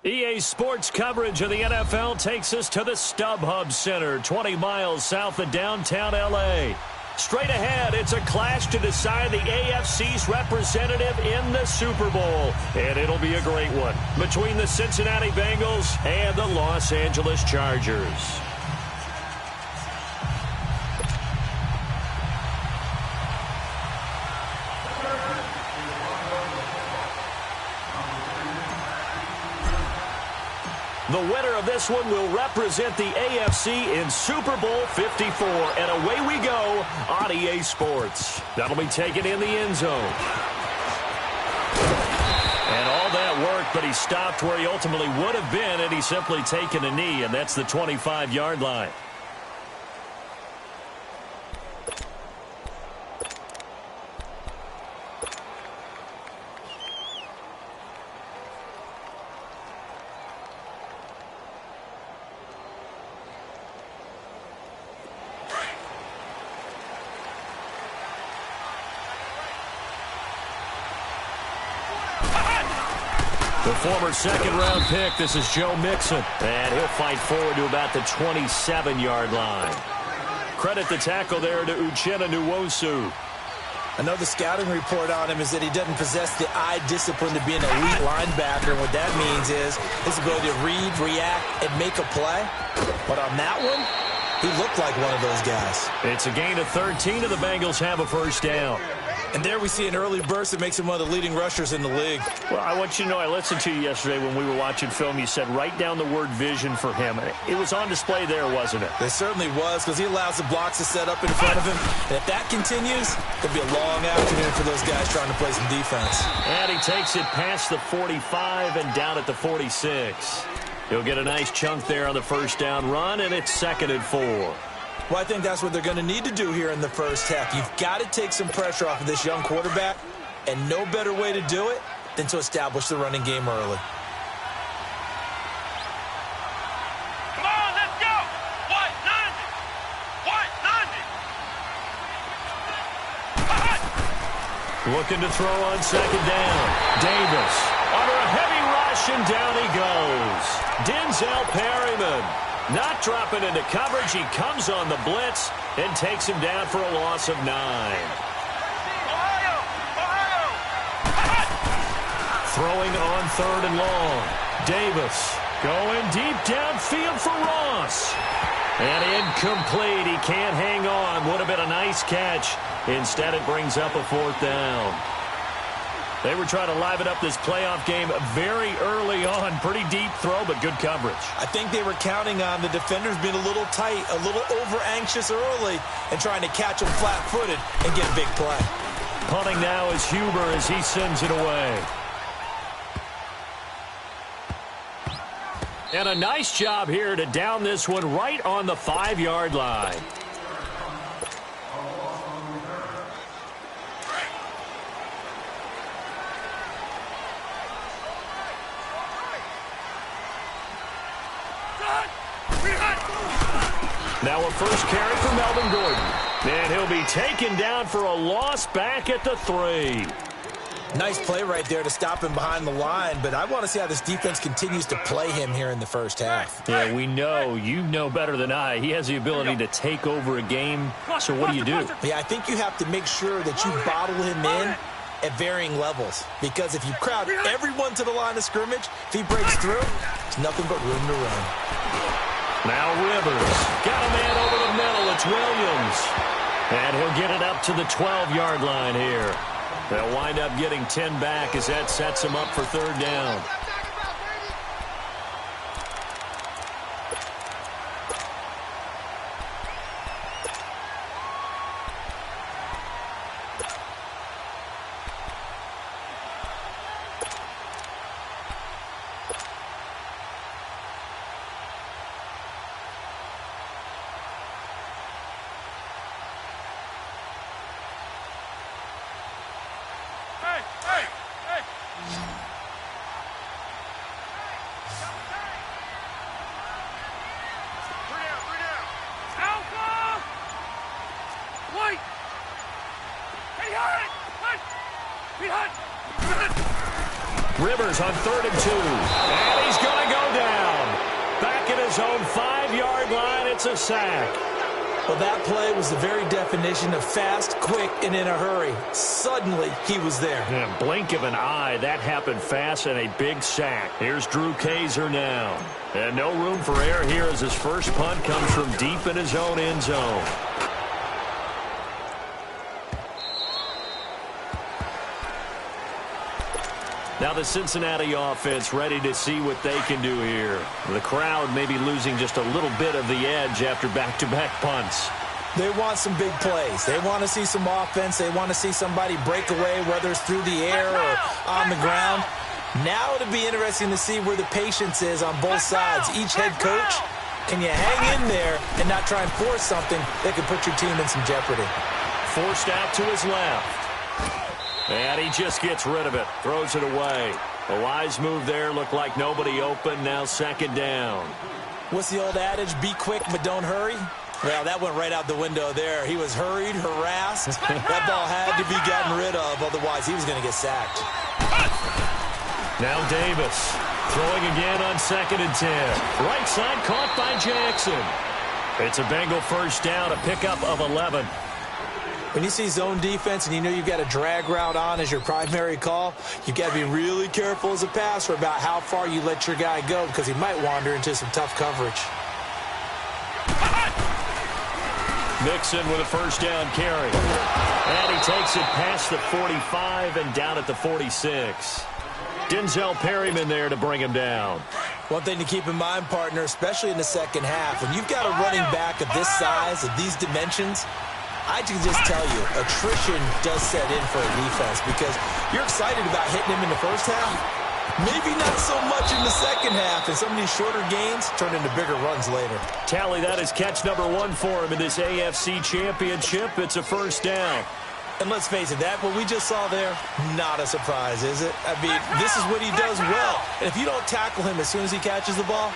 EA Sports coverage of the NFL takes us to the StubHub Center, 20 miles south of downtown L.A. Straight ahead, it's a clash to decide the AFC's representative in the Super Bowl. And it'll be a great one between the Cincinnati Bengals and the Los Angeles Chargers. The winner of this one will represent the AFC in Super Bowl 54. And away we go on EA Sports. That'll be taken in the end zone. And all that worked, but he stopped where he ultimately would have been, and he's simply taken a knee, and that's the 25-yard line. The former second-round pick, this is Joe Mixon. And he'll fight forward to about the 27-yard line. Credit the tackle there to Uchenna Nwosu. Another scouting report on him is that he doesn't possess the eye discipline to be an elite linebacker. And what that means is his ability to read, react, and make a play. But on that one, he looked like one of those guys. It's a gain of 13, and the Bengals have a first down. And there we see an early burst that makes him one of the leading rushers in the league. Well, I want you to know, I listened to you yesterday when we were watching film. You said write down the word vision for him. It was on display there, wasn't it? It certainly was, because he allows the blocks to set up in front of him. And if that continues, it'll be a long afternoon for those guys trying to play some defense. And he takes it past the 45 and down at the 46. He'll get a nice chunk there on the first down run, and it's 2nd and 4. Well, I think that's what they're going to need to do here in the first half. You've got to take some pressure off of this young quarterback, and no better way to do it than to establish the running game early. Come on, let's go! White 90! Looking to throw on second down. Davis under a heavy rush, and down he goes. Denzel Perryman. Not dropping into coverage. He comes on the blitz and takes him down for a loss of 9. Ohio! Throwing on 3rd and long. Davis going deep downfield for Ross. And incomplete. He can't hang on. Would have been a nice catch. Instead, it brings up a 4th down. They were trying to liven up this playoff game very early on. Pretty deep throw, but good coverage. I think they were counting on the defenders being a little tight, a little over-anxious early, and trying to catch them flat-footed and get a big play. Punting now is Huber as he sends it away. And a nice job here to down this one right on the 5-yard line. Now a first carry for Melvin Gordon. And he'll be taken down for a loss back at the 3. Nice play right there to stop him behind the line, but I want to see how this defense continues to play him here in the first half. Yeah, we know. You know better than I. He has the ability to take over a game. So what do you do? Yeah, I think you have to make sure that you bottle him in at varying levels, because if you crowd everyone to the line of scrimmage, if he breaks through, there's nothing but room to run. Now Rivers. Got a man over the middle. It's Williams. And he'll get it up to the 12-yard line here. They'll wind up getting 10 back as that sets him up for 3rd down. Steelers on 3rd and 2. And he's going to go down. Back at his own 5-yard line, it's a sack. Well, that play was the very definition of fast, quick, and in a hurry. Suddenly, he was there. Yeah, blink of an eye, that happened fast and a big sack. Here's Drew Kaiser now. And no room for error here as his first punt comes from deep in his own end zone. Now the Cincinnati offense ready to see what they can do here. The crowd may be losing just a little bit of the edge after back-to-back punts. They want some big plays. They want to see some offense. They want to see somebody break away, whether it's through the air or on the ground. Now it'll be interesting to see where the patience is on both sides. Each head coach, can you hang in there and not try and force something that could put your team in some jeopardy? Forced out to his left. And he just gets rid of it. Throws it away. A wise move there. Looked like nobody open. Now 2nd down. What's the old adage? Be quick, but don't hurry. Well, that went right out the window there. He was hurried, harassed. That ball had to be gotten rid of. Otherwise, he was going to get sacked. Now Davis. Throwing again on 2nd and 10. Right side caught by Jackson. It's a Bengal first down. A pickup of 11. When you see zone defense and you know you've got a drag route on as your primary call, you've got to be really careful as a passer about how far you let your guy go because he might wander into some tough coverage. Mixon with a first down carry. And he takes it past the 45 and down at the 46. Denzel Perryman there to bring him down. One thing to keep in mind, partner, especially in the second half, when you've got a running back of this size, of these dimensions, I can just tell you, attrition does set in for a defense because you're excited about hitting him in the first half. Maybe not so much in the second half, and some of these shorter gains turn into bigger runs later. Tally, that is catch number 1 for him in this AFC Championship. It's a first down. And let's face it, that what we just saw there, not a surprise, is it? I mean, this is what he does well. And if you don't tackle him as soon as he catches the ball,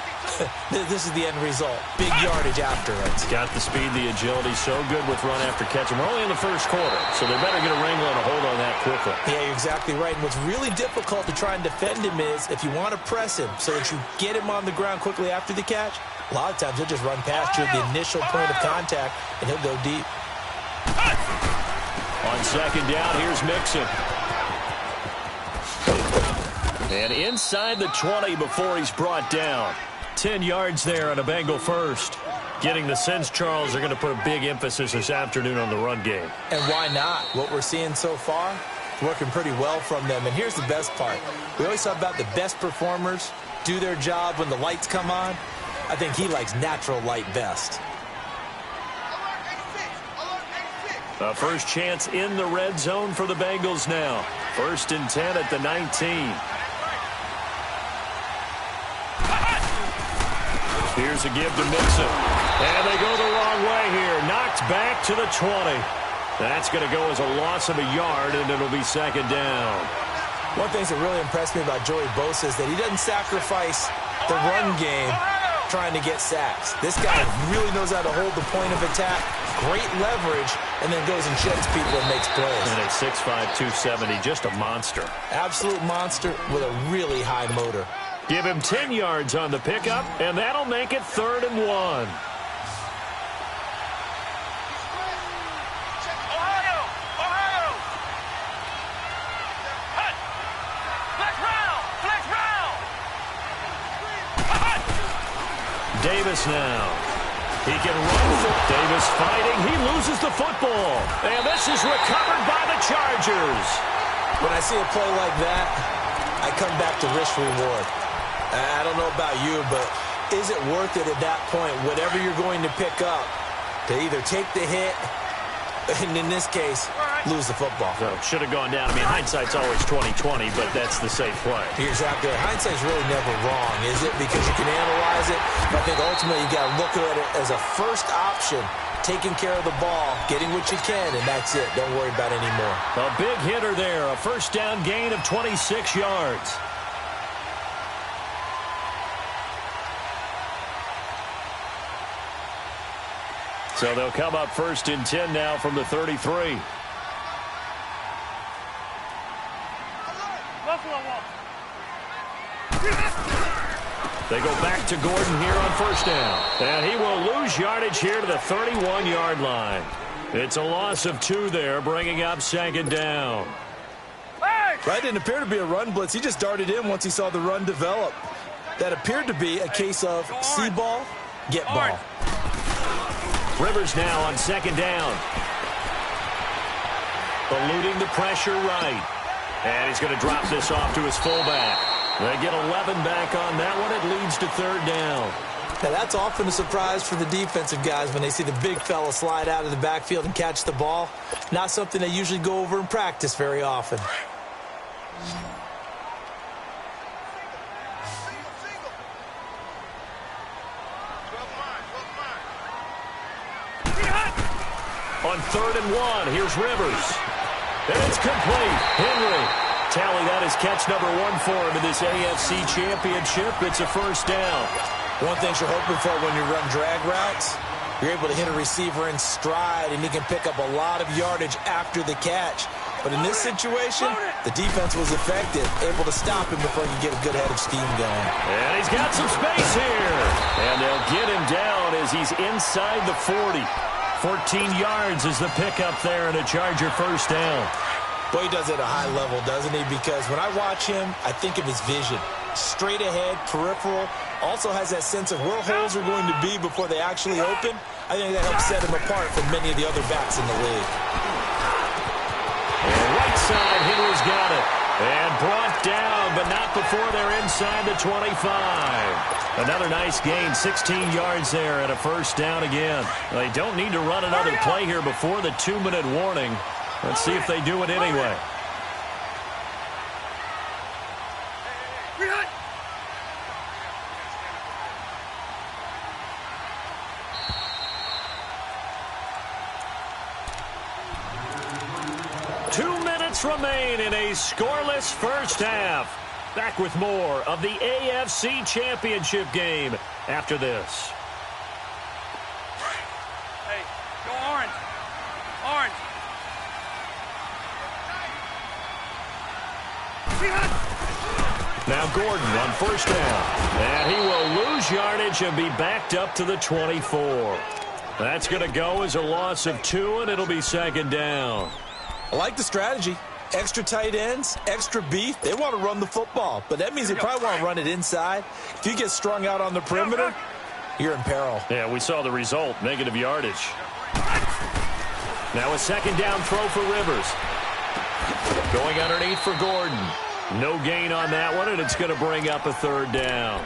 this is the end result. Big yardage after it. Got the speed, the agility, so good with run after catch. And we're only in the first quarter, so they better get a wrangle and a hold on that quickly. Yeah, you're exactly right. And what's really difficult to try and defend him is if you want to press him so that you get him on the ground quickly after the catch, a lot of times he'll just run past you at the initial point of contact, and he'll go deep. On 2nd down, here's Mixon. And inside the 20 before he's brought down. 10 yards there on a Bengal first. Getting the sense, Charles, are going to put a big emphasis this afternoon on the run game. And why not? What we're seeing so far, working pretty well from them. And here's the best part. We always talk about the best performers do their job when the lights come on. I think he likes natural light best. A first chance in the red zone for the Bengals now. 1st and 10 at the 19. Here's a give to Mixon. And they go the wrong way here. Knocked back to the 20. That's going to go as a loss of a yard, and it'll be 2nd down. One thing that really impressed me about Joey Bosa is that he doesn't sacrifice the run game trying to get sacks. This guy really knows how to hold the point of attack, great leverage, and then goes and sheds people and makes plays. And at 6'5", 270, just a monster. Absolute monster with a really high motor. Give him 10 yards on the pickup, and that'll make it 3rd and 1. Davis now. He can run. Davis fighting. He loses the football. And this is recovered by the Chargers. When I see a play like that, I come back to risk reward. I don't know about you, but is it worth it at that point, whatever you're going to pick up, to either take the hit, and in this case, lose the football? So should have gone down. I mean, hindsight's always 20/20, but that's the safe play. You're exactly right. Hindsight's really never wrong, is it? Because you can analyze it, but I think ultimately you got to look at it as a first option, taking care of the ball, getting what you can, and that's it. Don't worry about any more. A big hitter there, a first down gain of 26 yards. So they'll come up 1st and 10 now from the 33. They go back to Gordon here on first down. And he will lose yardage here to the 31-yard line. It's a loss of 2 there, bringing up second down. Right, didn't appear to be a run blitz. He just darted in once he saw the run develop. That appeared to be a case of see ball, get ball. Rivers now on second down. Eluding the pressure right. And he's going to drop this off to his fullback. They get 11 back on that one. It leads to third down. Now, that's often a surprise for the defensive guys when they see the big fella slide out of the backfield and catch the ball. Not something they usually go over in practice very often. On 3rd and 1, here's Rivers. And it's complete. Henry. Tally that is catch number 1 for him in this AFC Championship. It's a first down. One thing you're hoping for when you run drag routes, you're able to hit a receiver in stride, and he can pick up a lot of yardage after the catch. But in this situation, the defense was effective, able to stop him before he could get a good head of steam going. And he's got some space here. And they'll get him down as he's inside the 40. 14 yards is the pickup there, and a Charger first down. Boy, he does it at a high level, doesn't he? Because when I watch him, I think of his vision. Straight ahead, peripheral, also has that sense of where holes are going to be before they actually open. I think that helps set him apart from many of the other backs in the league. And right side, Henry's got it. And brought down, but not before they're inside the 25. Another nice gain, 16 yards there and a first down again. They don't need to run another play here before the 2-minute warning. Let's see if they do it anyway. Remain in a scoreless first half. Back with more of the AFC Championship game after this. Hey, go orange. Orange. Now Gordon on first down. And he will lose yardage and be backed up to the 24. That's going to go as a loss of 2, and it'll be second down. I like the strategy. Extra tight ends, extra beef. They want to run the football, but that means they probably want to run it inside. If you get strung out on the perimeter, you're in peril. Yeah, we saw the result, negative yardage. Now a second down throw for Rivers. Going underneath for Gordon. No gain on that one, and it's going to bring up a third down.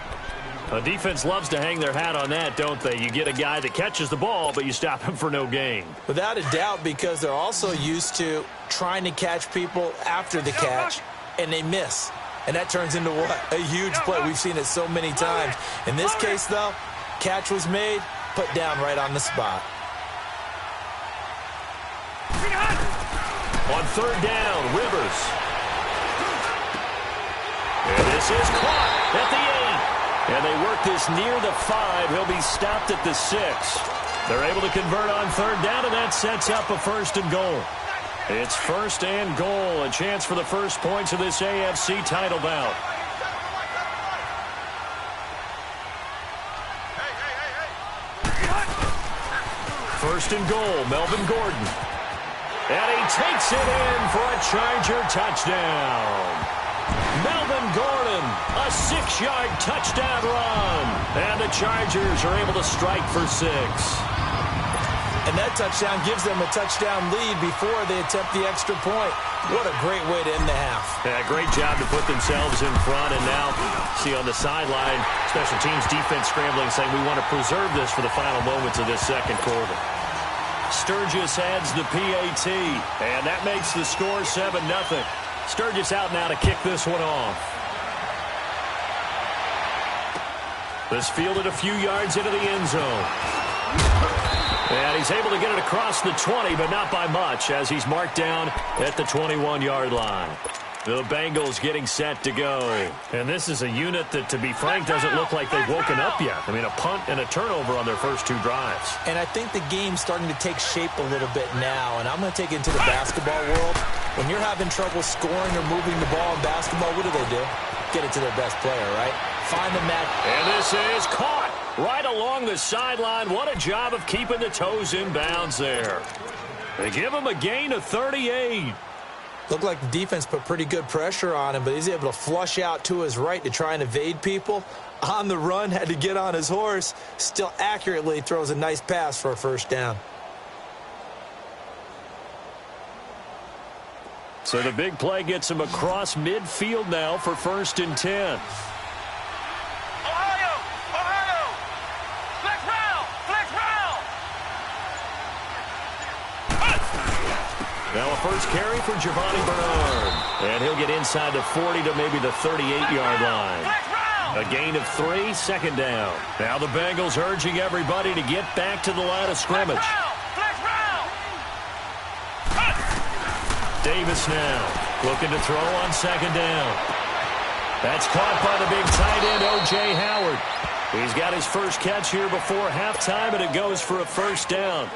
A defense loves to hang their hat on that, don't they? You get a guy that catches the ball, but you stop him for no gain. Without a doubt, because they're also used to trying to catch people after the catch, and they miss. And that turns into what? A huge play. We've seen it so many times. In this case, though, catch was made, put down right on the spot. On third down, Rivers. And this is caught at the 8. And they work this near the 5. He'll be stopped at the 6. They're able to convert on third down, and that sets up a first and goal. It's first and goal, a chance for the first points of this AFC title bout. First and goal, Melvin Gordon. And he takes it in for a Charger touchdown. Melvin Gordon, a 6-yard touchdown run. And the Chargers are able to strike for 6. And that touchdown gives them a touchdown lead before they attempt the extra point. What a great way to end the half. Yeah, great job to put themselves in front. And now, see on the sideline, special teams defense scrambling, saying we want to preserve this for the final moments of this second quarter. Sturgis adds the PAT, and that makes the score 7-0. Sturgis out now to kick this one off. This fielded a few yards into the end zone. And he's able to get it across the 20, but not by much, as he's marked down at the 21-yard line. The Bengals getting set to go. And this is a unit that, to be frank, doesn't look like they've woken up yet. I mean, a punt and a turnover on their first 2 drives. And I think the game's starting to take shape a little bit now. And I'm going to take it into the basketball world. When you're having trouble scoring or moving the ball in basketball, what do? get it to their best player, right? Find the match. And this is caught right along the sideline. What a job of keeping the toes in bounds there. They give him a gain of 38. Looked like the defense put pretty good pressure on him, but he's able to flush out to his right to try and evade people. On the run, had to get on his horse. Still accurately throws a nice pass for a first down. So the big play gets him across midfield now for 1st and 10. Ohio! Ohio! Flex round! Flex round! Now a first carry for Giovanni Bernard. And he'll get inside the 40 to maybe the 38-yard line. Flex round! A gain of 3, 2nd down. Now the Bengals urging everybody to get back to the line of scrimmage. Flex round! Davis now looking to throw on 2nd down. That's caught by the big tight end, O.J. Howard. He's got his first catch here before halftime, and it goes for a first down.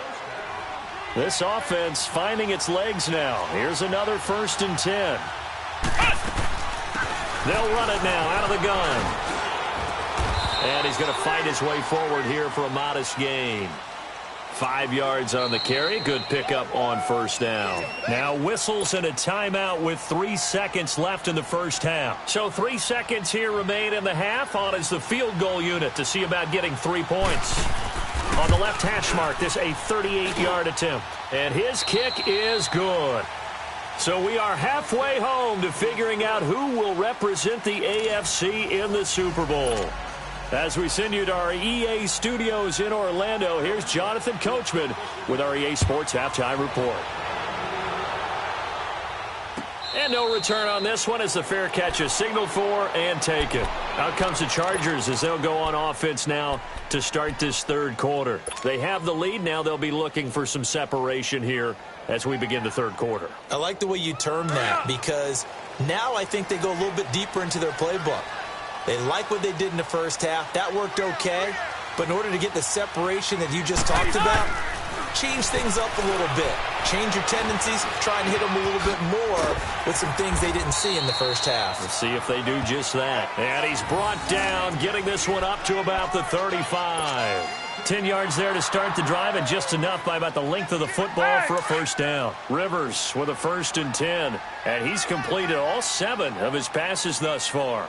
This offense finding its legs now. Here's another 1st and 10. They'll run it now out of the gun. And he's going to fight his way forward here for a modest gain. 5 yards on the carry. Good pickup on first down. Now whistles and a timeout with 3 seconds left in the first half. So 3 seconds here remain in the half. On is the field goal unit to see about getting 3 points. On the left hash mark, this a 38-yard attempt. And his kick is good. So we are halfway home to figuring out who will represent the AFC in the Super Bowl. As we send you to our EA studios in Orlando, here's Jonathan Coachman with our EA Sports Halftime Report. And no return on this one as the fair catch is signaled for and taken. Out comes the Chargers as they'll go on offense now to start this 3rd quarter. They have the lead. Now they'll be looking for some separation here as we begin the 3rd quarter. I like the way you term that because now I think they go a little bit deeper into their playbook. They like what they did in the first half. That worked okay. But in order to get the separation that you just talked about, change things up a little bit. Change your tendencies. Try and hit them a little bit more with some things they didn't see in the first half. Let's see if they do just that. And he's brought down, getting this one up to about the 35. 10 yards there to start the drive, and just enough by about the length of the football for a first down. Rivers with a 1st and 10, and he's completed all 7 of his passes thus far.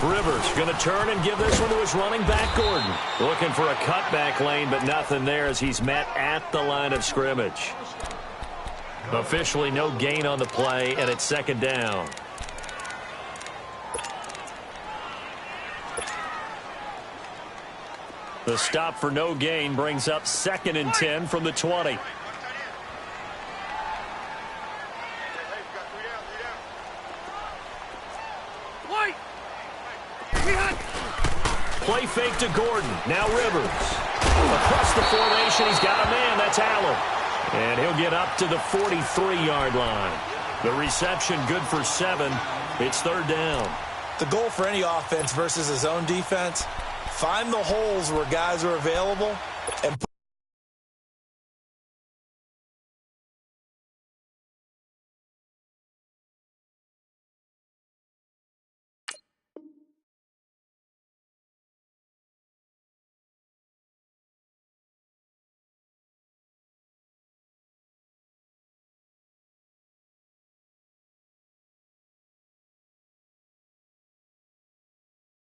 Rivers going to turn and give this one to his running back, Gordon. Looking for a cutback lane, but nothing there as he's met at the line of scrimmage. Officially no gain on the play, and it's 2nd down. The stop for no gain brings up 2nd and 10 from the 20. Play fake to Gordon. Now Rivers. Across the formation, he's got a man. That's Allen. And he'll get up to the 43-yard line. The reception good for 7. It's 3rd down. The goal for any offense versus his own defense, find the holes where guys are available and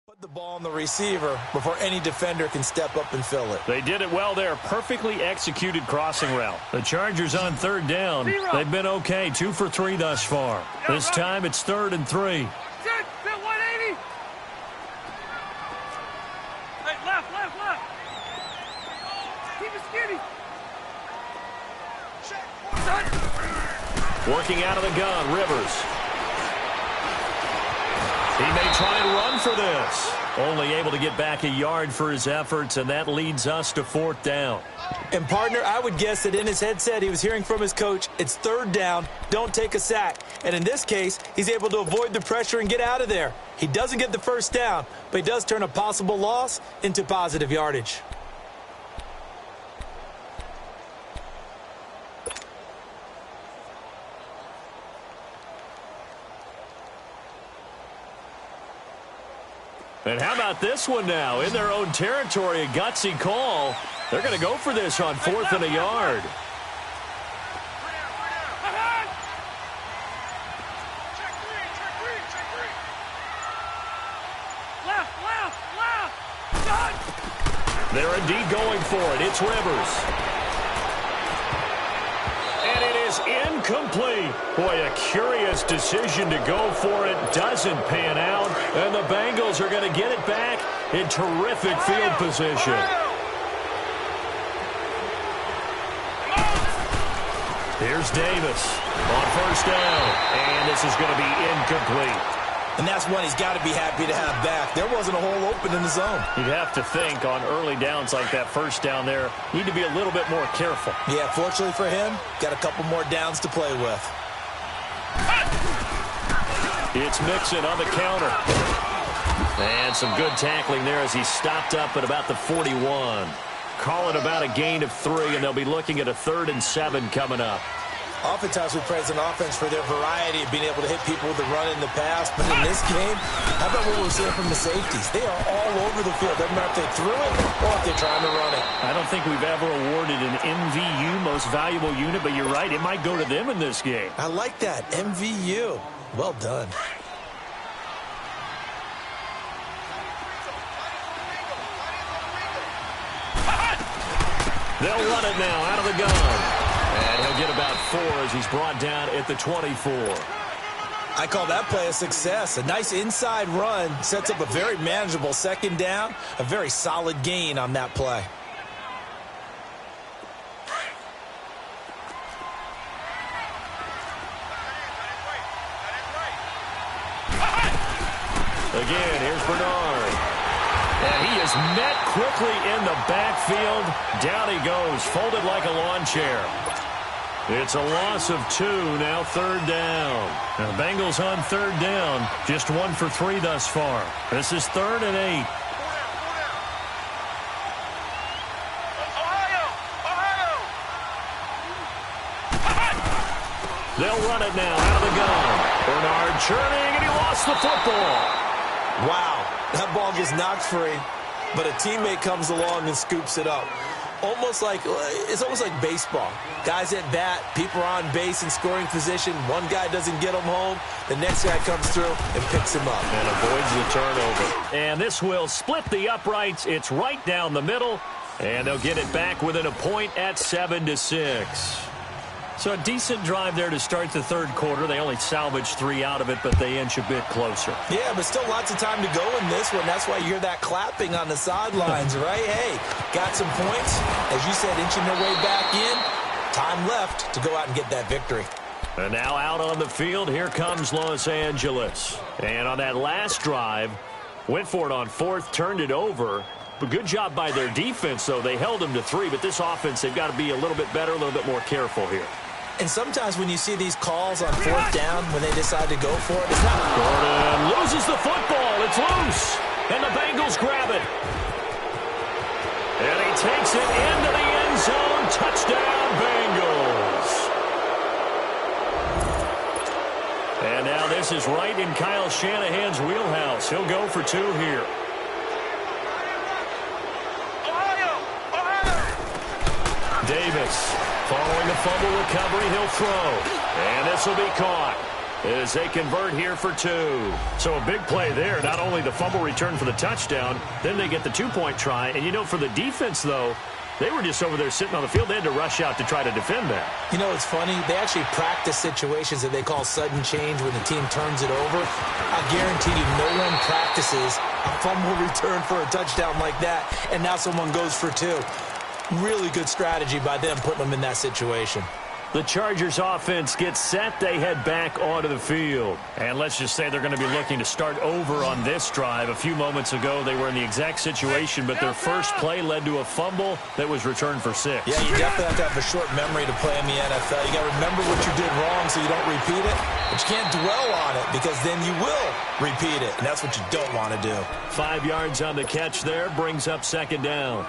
put the ball on the receiver before any defender can step up and fill it. They did it well there. Perfectly executed crossing route. The Chargers on 3rd down. They've been okay. 2 for 3 thus far. This time it's 3rd and 3. 180. Hey, left. Keep it skinny. Working out of the gun, Rivers. He may try and run for this. Only able to get back a yard for his efforts, and that leads us to 4th down. And, partner, I would guess that in his headset he was hearing from his coach, it's 3rd down, don't take a sack. And in this case, he's able to avoid the pressure and get out of there. He doesn't get the first down, but he does turn a possible loss into positive yardage. And how about this one now? In their own territory, a gutsy call. They're going to go for this on 4th and a yard. They're indeed going for it. It's Rivers. And it is incomplete. Boy, a curious decision to go for it. Doesn't pan out. And the Bengals are going to get it back in terrific field position. Here's Davis on 1st down. And this is going to be incomplete. And that's one he's got to be happy to have back. There wasn't a hole open in the zone. You'd have to think on early downs like that 1st down there, need to be a little bit more careful. Yeah, fortunately for him, got a couple more downs to play with. It's Mixon on the counter. And some good tackling there as he stopped up at about the 41. Call it about a gain of 3, and they'll be looking at a 3rd and 7 coming up. Oftentimes we praise an offense for their variety of being able to hit people with the run in the pass. But in this game, how about what we're seeing from the safeties? They are all over the field. Doesn't matter if they threw it or if they're trying to run it. I don't think we've ever awarded an MVU, most valuable unit, but you're right, it might go to them in this game. I like that, MVU. Well done. They'll run it now out of the gun. And he'll get about 4 as he's brought down at the 24. I call that play a success. A nice inside run sets up a very manageable 2nd down. A very solid gain on that play. Again, here's Bernard. And he is met quickly in the backfield. Down he goes, folded like a lawn chair. It's a loss of 2, now 3rd down. Now the Bengals on 3rd down, just 1 for 3 thus far. This is 3rd and 8. They'll run it now out of the gun. Bernard churning, and he lost the football. Wow, that ball gets knocked free, but a teammate comes along and scoops it up. It's almost like baseball. Guys at bat, people are on base in scoring position. One guy doesn't get him home. The next guy comes through and picks him up. And avoids the turnover. And this will split the uprights. It's right down the middle. And they'll get it back within a point at 7-6. So a decent drive there to start the 3rd quarter. They only salvaged 3 out of it, but they inch a bit closer. Yeah, but still lots of time to go in this one. That's why you hear that clapping on the sidelines, right? Hey, got some points. As you said, inching their way back in. Time left to go out and get that victory. And now out on the field, here comes Los Angeles. And on that last drive, went for it on 4th, turned it over. But good job by their defense, though. They held them to 3, but this offense, they've got to be a little bit better, a little bit more careful here. And sometimes when you see these calls on 4th down, when they decide to go for it, it's not... Gordon loses the football. It's loose. And the Bengals grab it. And he takes it into the end zone. Touchdown, Bengals. And now this is right in Kyle Shanahan's wheelhouse. He'll go for 2 here. Davis, following the fumble recovery, he'll throw. And this will be caught as they convert here for 2. So a big play there. Not only the fumble return for the touchdown, then they get the 2-point try. And, you know, for the defense, though, they were just over there sitting on the field. They had to rush out to try to defend that. You know, it's funny. They actually practice situations that they call sudden change when the team turns it over. I guarantee you no one practices a fumble return for a touchdown like that, and now someone goes for 2. Really good strategy by them putting them in that situation. The Chargers offense gets set. They head back onto the field. And let's just say they're going to be looking to start over on this drive. A few moments ago, they were in the exact situation, but their first play led to a fumble that was returned for 6. Yeah, you definitely have to have a short memory to play in the NFL. You got to remember what you did wrong so you don't repeat it, but you can't dwell on it because then you will repeat it, and that's what you don't want to do. 5 yards on the catch there, brings up 2nd down.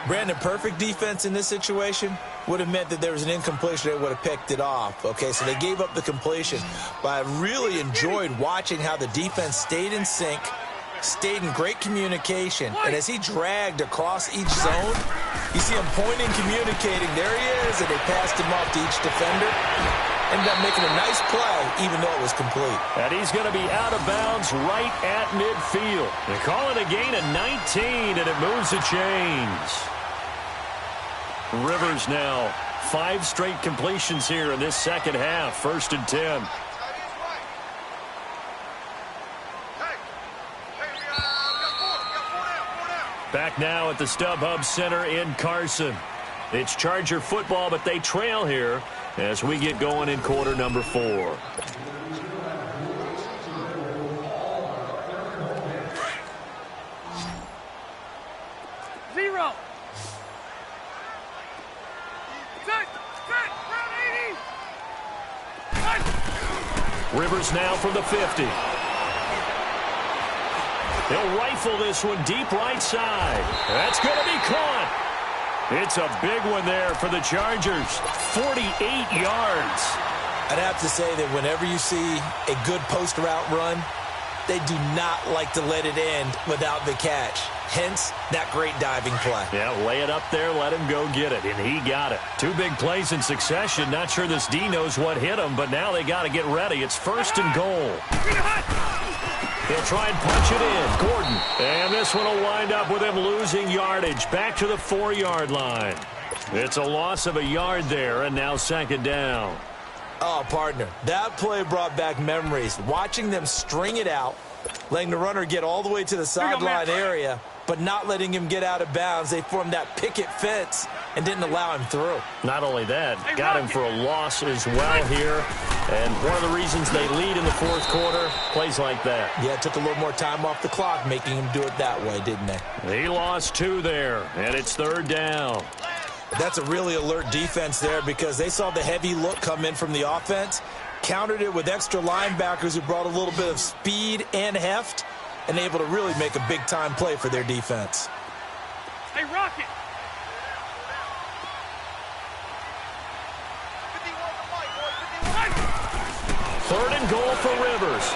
Brandon, perfect defense in this situation would have meant that there was an incompletion. They would have picked it off. Okay, so they gave up the completion. But I really enjoyed watching how the defense stayed in sync, stayed in great communication. And as he dragged across each zone, you see him pointing, communicating. There he is, and they passed him off to each defender. Ended up making a nice play, even though it was complete. And he's going to be out of bounds right at midfield. They call it a gain of 19, and it moves the chains. Rivers now 5 straight completions here in this second half. 1st and 10. Back now at the StubHub Center in Carson. It's Charger football, but they trail here as we get going in quarter number 4. 0. Rivers now from the 50. He'll rifle this one deep right side. That's going to be caught. It's a big one there for the Chargers. 48 yards. I'd have to say that whenever you see a good post route run, they do not like to let it end without the catch. Hence, that great diving play. Yeah, lay it up there, let him go get it, and he got it. 2 big plays in succession. Not sure this D knows what hit him, but now they got to get ready. It's 1st and goal. He'll try and punch it in. Gordon. And this one will wind up with him losing yardage. Back to the 4-yard line. It's a loss of a yard there, and now 2nd down. Oh, partner, that play brought back memories. Watching them string it out, letting the runner get all the way to the sideline area, but not letting him get out of bounds. They formed that picket fence and didn't allow him through. Not only that, got him for a loss as well here. And one of the reasons they lead in the 4th quarter, plays like that. Yeah, it took a little more time off the clock, making him do it that way, didn't they? He lost 2 there, and it's 3rd down. That's a really alert defense there because they saw the heavy look come in from the offense, countered it with extra linebackers who brought a little bit of speed and heft, and able to really make a big-time play for their defense. Hey, Rocket. 3rd and goal for Rivers.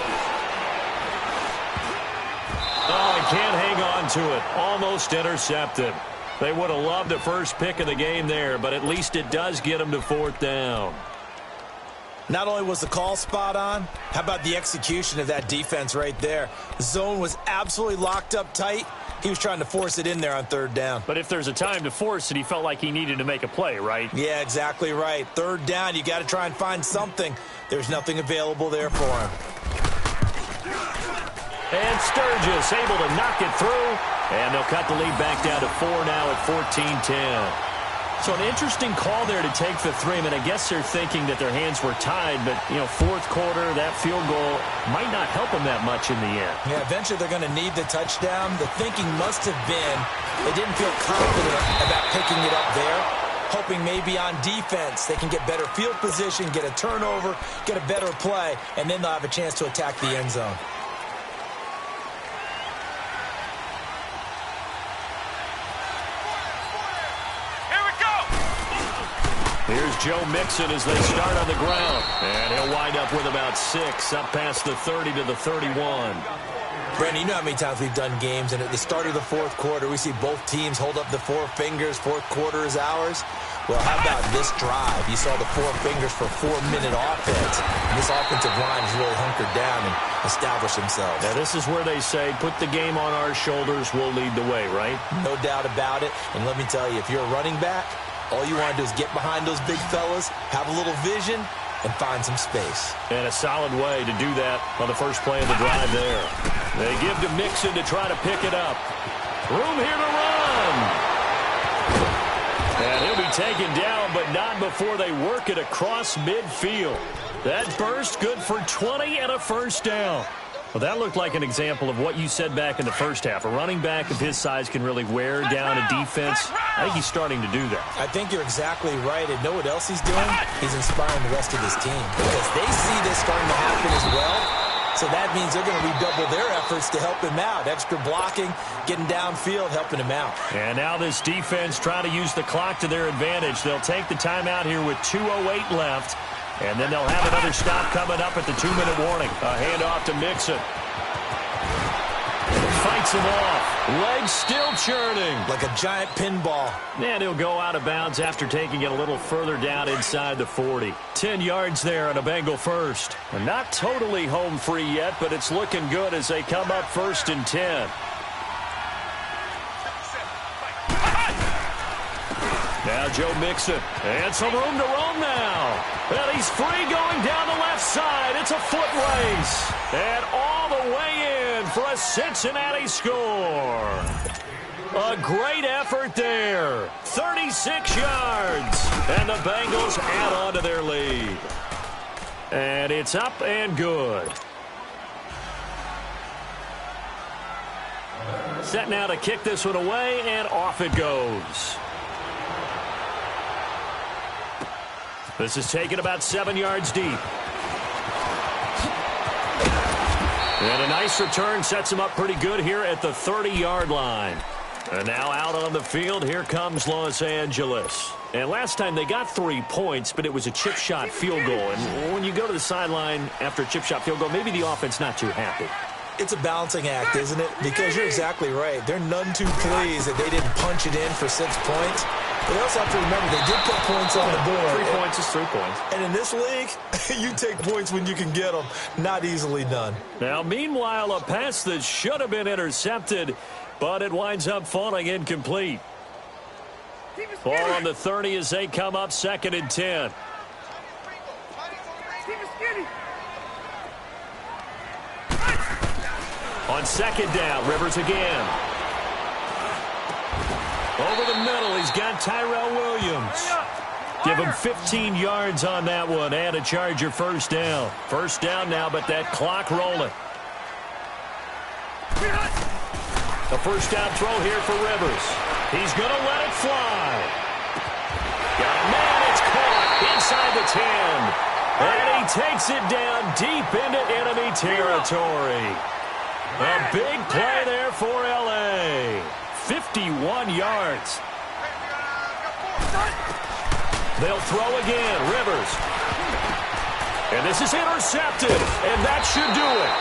Oh, he can't hang on to it. Almost intercepted. They would have loved the first pick of the game there, but at least it does get them to 4th down. Not only was the call spot on, how about the execution of that defense right there? The zone was absolutely locked up tight. He was trying to force it in there on 3rd down. But if there's a time to force it, he felt like he needed to make a play, right? Yeah, exactly right. 3rd down, you got to try and find something. There's nothing available there for him. And Sturgis able to knock it through. And they'll cut the lead back down to 4 now at 14-10. So an interesting call there to take the 3. I mean, I guess they're thinking that their hands were tied, but, 4th quarter, that field goal might not help them that much in the end. Yeah, eventually they're going to need the touchdown. The thinking must have been they didn't feel confident about picking it up there, hoping maybe on defense they can get better field position, get a turnover, get a better play, and then they'll have a chance to attack the end zone. Here's Joe Mixon as they start on the ground. And he'll wind up with about 6, up past the 30 to the 31. Brandon, you know how many times we've done games, and at the start of the 4th quarter, we see both teams hold up the 4 fingers, 4th quarter is ours. Well, how about this drive? You saw the 4 fingers for 4-minute offense. And this offensive line has really hunkered down and established themselves. Now, this is where they say, put the game on our shoulders, we'll lead the way, right? No doubt about it. And let me tell you, if you're a running back, all you want to do is get behind those big fellas, have a little vision, and find some space. And a solid way to do that on the first play of the drive there. They give to Mixon to try to pick it up. Room here to run. And he'll be taken down, but not before they work it across midfield. That burst good for 20 and a 1st down. Well, that looked like an example of what you said back in the first half. A running back of his size can really wear down a defense. I think he's starting to do that. I think you're exactly right. And know what else he's doing? He's inspiring the rest of his team because they see this starting to happen as well. So that means they're going to redouble their efforts to help him out. Extra blocking, getting downfield, helping him out. And now this defense trying to use the clock to their advantage. They'll take the timeout here with 2:08 left. And then they'll have another stop coming up at the 2-minute warning. A handoff to Mixon. fights him off. Legs still churning. Like a giant pinball. And he'll go out of bounds after taking it a little further down inside the 40. 10 yards there and a Bengal first. And not totally home free yet, but it's looking good as they come up 1st and 10. Now Joe Mixon. And some room to roam now. And he's free going down the left side. It's a foot race. And all the way in for a Cincinnati score. A great effort there. 36 yards. And the Bengals add on to their lead. And it's up and good. Set now to kick this one away, and off it goes. This is taken about 7 yards deep. And a nice return sets him up pretty good here at the 30-yard line. And now out on the field, here comes Los Angeles. And last time they got 3 points, but it was a chip shot field goal. And when you go to the sideline after a chip shot field goal, maybe the offense not too happy. It's a balancing act, isn't it? Because you're exactly right. They're none too pleased that they didn't punch it in for 6 points. But you also have to remember, they did put points on the board. 3 points is 3 points. And in this league, you take points when you can get them. Not easily done. Now, meanwhile, a pass that should have been intercepted, but it winds up falling incomplete. Ball on the 30 as they come up 2nd and 10. On 2nd down, Rivers again. Over the middle, he's got Tyrell Williams. Give him 15 yards on that one and a Charger first down. First down now, but that clock rolling. The first down throw here for Rivers. He's going to let it fly. Got a man, it's caught inside the 10. And he takes it down deep into enemy territory. A big play there for L.A. 51 yards. They'll throw again. Rivers. And this is intercepted. And that should do it.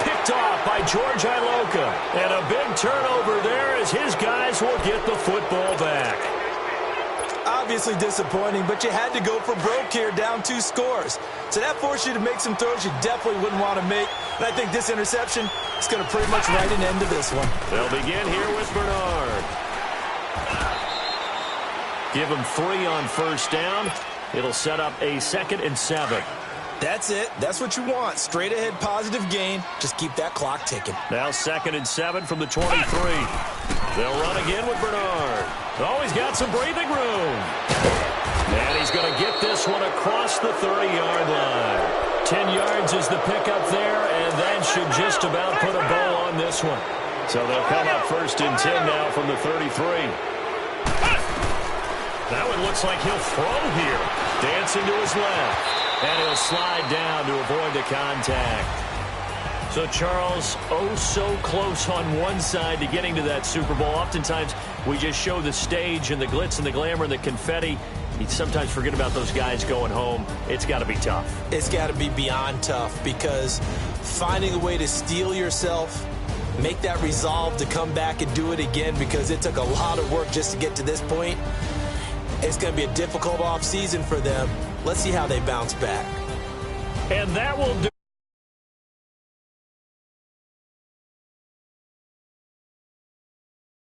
Picked off by George Iloka. And a big turnover there as his guys will get the football back. Obviously disappointing, but you had to go for broke here, down 2 scores. So that forced you to make some throws you definitely wouldn't want to make. And I think this interception is going to pretty much write an end to this one. They'll begin here with Bernard. Give him 3 on first down. It'll set up a 2nd and 7. That's it. That's what you want. Straight ahead positive gain. Just keep that clock ticking. Now 2nd and 7 from the 23. They'll run again with Bernard. Oh, he's got some breathing room. And he's going to get this one across the 30-yard line. 10 yards is the pickup there, and that should just about put a bow on this one. So they'll come up 1st and 10 now from the 33. That one looks like he'll throw here. Dancing to his left. And he'll slide down to avoid the contact. So, Charles, oh so close on one side to getting to that Super Bowl. Oftentimes, we just show the stage and the glitz and the glamour and the confetti. You sometimes forget about those guys going home. It's got to be tough. It's got to be beyond tough because finding a way to steel yourself, make that resolve to come back and do it again because it took a lot of work just to get to this point. It's going to be a difficult offseason for them. Let's see how they bounce back. And that will do